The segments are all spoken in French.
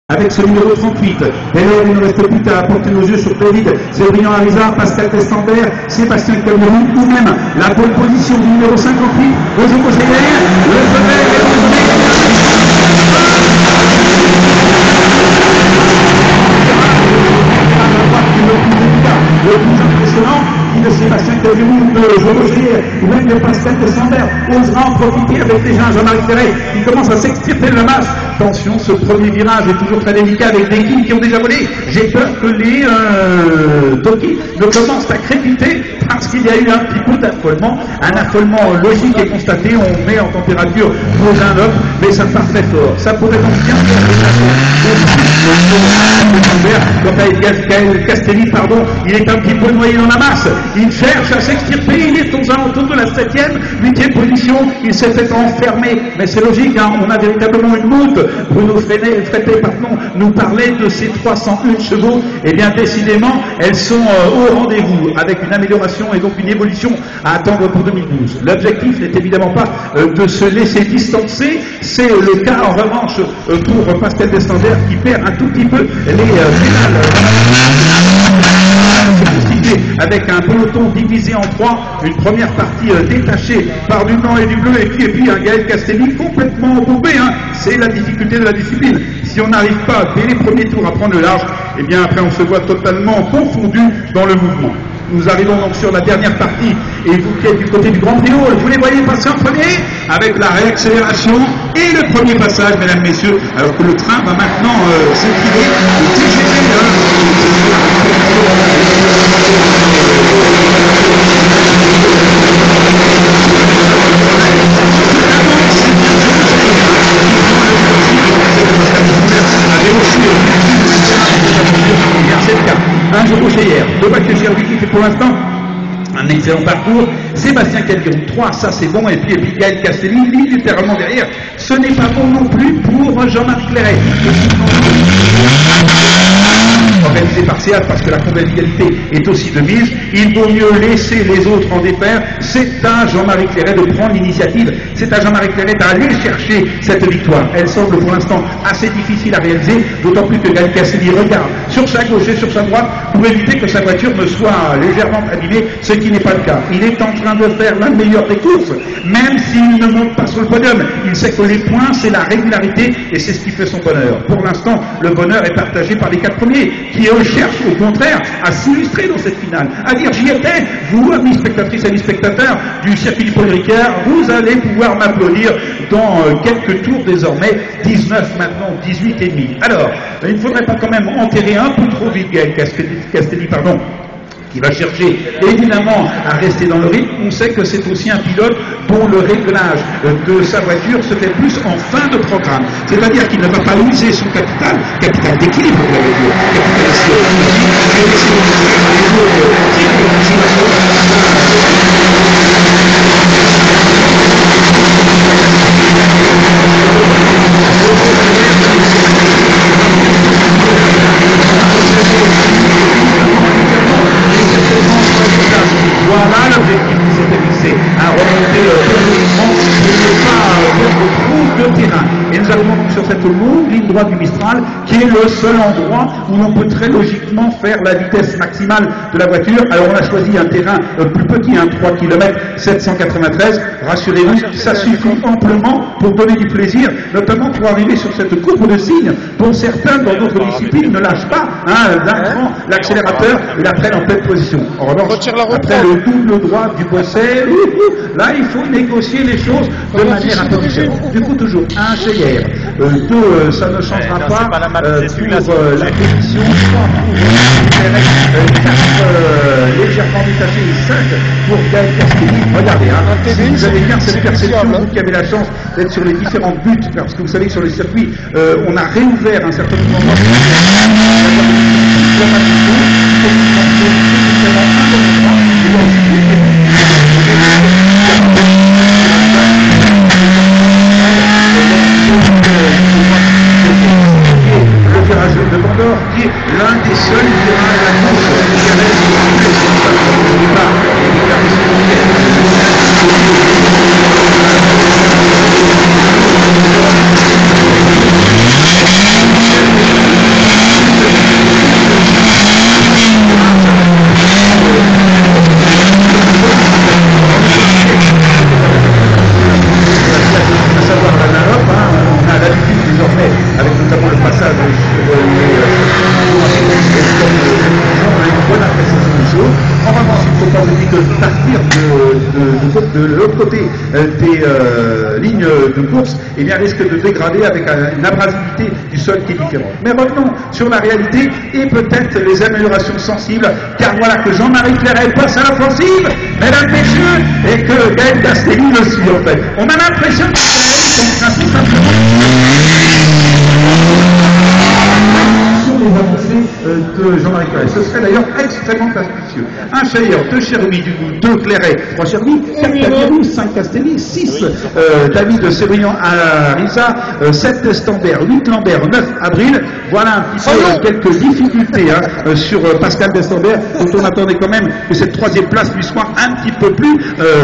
Avec ce numéro 38, et là il ne reste plus qu'à porter nos yeux sur David, Séverino Ariza, Pascal Testambert, Sébastien Cameroun, ou même la bonne position du numéro 58, Roger Cochelet, le sommet est le plus impressionnant, qui de Sébastien Cameroun, de Roger ou même de Pascal Testambert osera en profiter avec déjà Jean-Marie Ferret qui commence à s'extirper de la masse. Attention, ce premier virage est toujours très délicat avec des quilles qui ont déjà volé. J'ai peur que les Toki ne commencent à crépiter parce qu'il y a eu un petit peu d'affolement. Un affolement logique est constaté. On met en température vos 1,9, mais ça part très fort. Ça pourrait donc bien faire quant à Gaël Castelli, pardon, il est un petit peu noyé dans la masse. Il cherche à s'extirper. Il est aux alentours de la 7e, 8e position. Il s'est fait enfermer. Mais c'est logique, hein, on a véritablement une moute. Bruno Fretté nous parlait de ces 301 chevaux. Eh bien, décidément, elles sont au rendez-vous, avec une amélioration et donc une évolution à attendre pour 2012. L'objectif n'est évidemment pas de se laisser distancer. C'est le cas, en revanche, pour Pascal Testambert, qui perd un tout petit peu les pédales. Avec un peloton divisé en trois, une première partie détachée par du blanc et du bleu, et puis un Gaël Castelli complètement embourbé. Hein. C'est la difficulté de la discipline. Si on n'arrive pas dès les premiers tours à prendre le large, eh bien après on se voit totalement confondu dans le mouvement. Nous arrivons donc sur la dernière partie, et vous qui êtes du côté du Grand Prix, vous les voyez passer en premier, avec la réaccélération et le premier passage, mesdames, messieurs, alors que le train va maintenant s'étirer, le TGV, un jour hier, le voiture Cherbourg qui fait pour l'instant un excellent parcours. Sébastien Cameroun 3, ça c'est bon, et puis Gaël Castelli, littéralement derrière. Ce n'est pas bon non plus pour Jean-Marie Clairet. Organisé par Seat parce que la convivialité est aussi de mise, il vaut mieux laisser les autres en défaire. C'est à Jean-Marie Clairet de prendre l'initiative, c'est à Jean-Marie Clairet d'aller chercher cette victoire. Elle semble pour l'instant assez difficile à réaliser, d'autant plus que Gaël Castelli regarde sur sa gauche et sur sa droite pour éviter que sa voiture ne soit légèrement abîmée, ce qui n'est pas le cas. Il est en train de faire la meilleure des courses, même s'il ne monte pas sur le podium. Il sait que les points, c'est la régularité, et c'est ce qui fait son bonheur. Pour l'instant, le bonheur est partagé par les 4 premiers, qui eux cherchent au contraire à s'illustrer dans cette finale, à dire j'y étais, vous, amis spectatrices et amis spectateurs du circuit du Paul Ricard, vous allez pouvoir m'applaudir dans quelques tours désormais, 19 maintenant, 18 et demi. Alors, il ne faudrait pas quand même enterrer un peu trop vite Gaël Castelli, pardon, qui va chercher évidemment à rester dans le rythme. On sait que c'est aussi un pilote dont le réglage de sa voiture se fait plus en fin de programme. C'est-à-dire qu'il ne va pas user son capital d'équilibre de la voiture, voilà l'objectif qui s'était fixé, à remonter le mouvement et ne pas perdre trop de terrain. Et nous arrivons donc sur cette longue ligne droite du Mistral, qui est le seul endroit où l'on peut très logiquement faire la vitesse maximale de la voiture. Alors on a choisi un terrain plus petit, 3 km 793. Rassurez-vous, ça suffit amplement pour donner du plaisir, notamment pour arriver sur cette courbe de cygne, dont certains dans d'autres disciplines ne lâchent pas d'un cran l'accélérateur et la prennent en pleine position. En revanche, après le double droit du Boisset, là il faut négocier les choses de manière un peu différente. Du coup, toujours un GR, 2, ça ne changera pas pour la position, 3 pour légèrement détaché, 5 pour Gaël Castelli. Regardez, si vous avez bien cette perception, vous qui avez la chance d'être sur les différentes buts, parce que vous savez que sur les circuits, on a réouvert un certain nombre de le virage de Bandor, qui est l'un des seuls virages à la course qui reste au départ. avec notamment le passage sur on a une bonne appréciation des choses. En revanche, il ne faut pas oublier que partir de l'autre côté des lignes de course, eh bien, risque de dégrader avec une abrasivité du sol qui est différente. Mais revenons sur la réalité et peut-être les améliorations sensibles, car voilà que Jean-Marie Clairet passe à l'offensive, mesdames, messieurs, et que Gaël Castelli le suit en fait. On a l'impression que c'est tout simplement sur les avancées de Jean-Marie Clairet. Ce serait d'ailleurs extrêmement astucieux. Un Chailleur, 2 Cherubis du coup, 2 Clairet, 3 Cherubis, 4 Tavirou, 5 Castelli, 6 David de Sébriand à Risa, 7 Stambert, 8 Lambert, 9 Avril. Voilà un petit peu quelques difficultés sur Pascal Destambert, dont on attendait quand même que cette 3e place lui soit un petit peu plus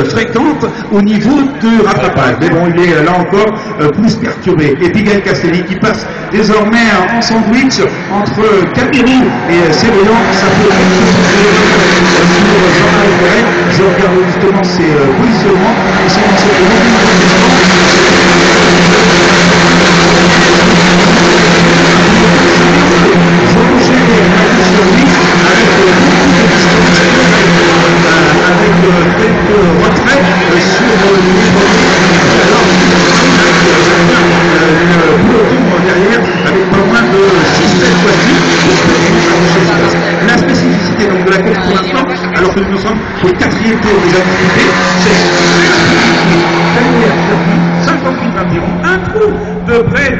fréquente au niveau du rattrapage. Mais bon, il est là encore plus perturbé. Et puis Gaël Castelli qui passe désormais en sandwich entre Cabirou et Sébriand. Ça peut être sur Jean-Marie Clairet. Je regarde justement ses positionnements et son avec quelques retraits sur le peloton derrière avec pas moins de 6-7 voitures. La spécificité donc, de la course pour l'instant, alors que nous sommes au 4e tour des activités, c'est 58 environ, un trou de près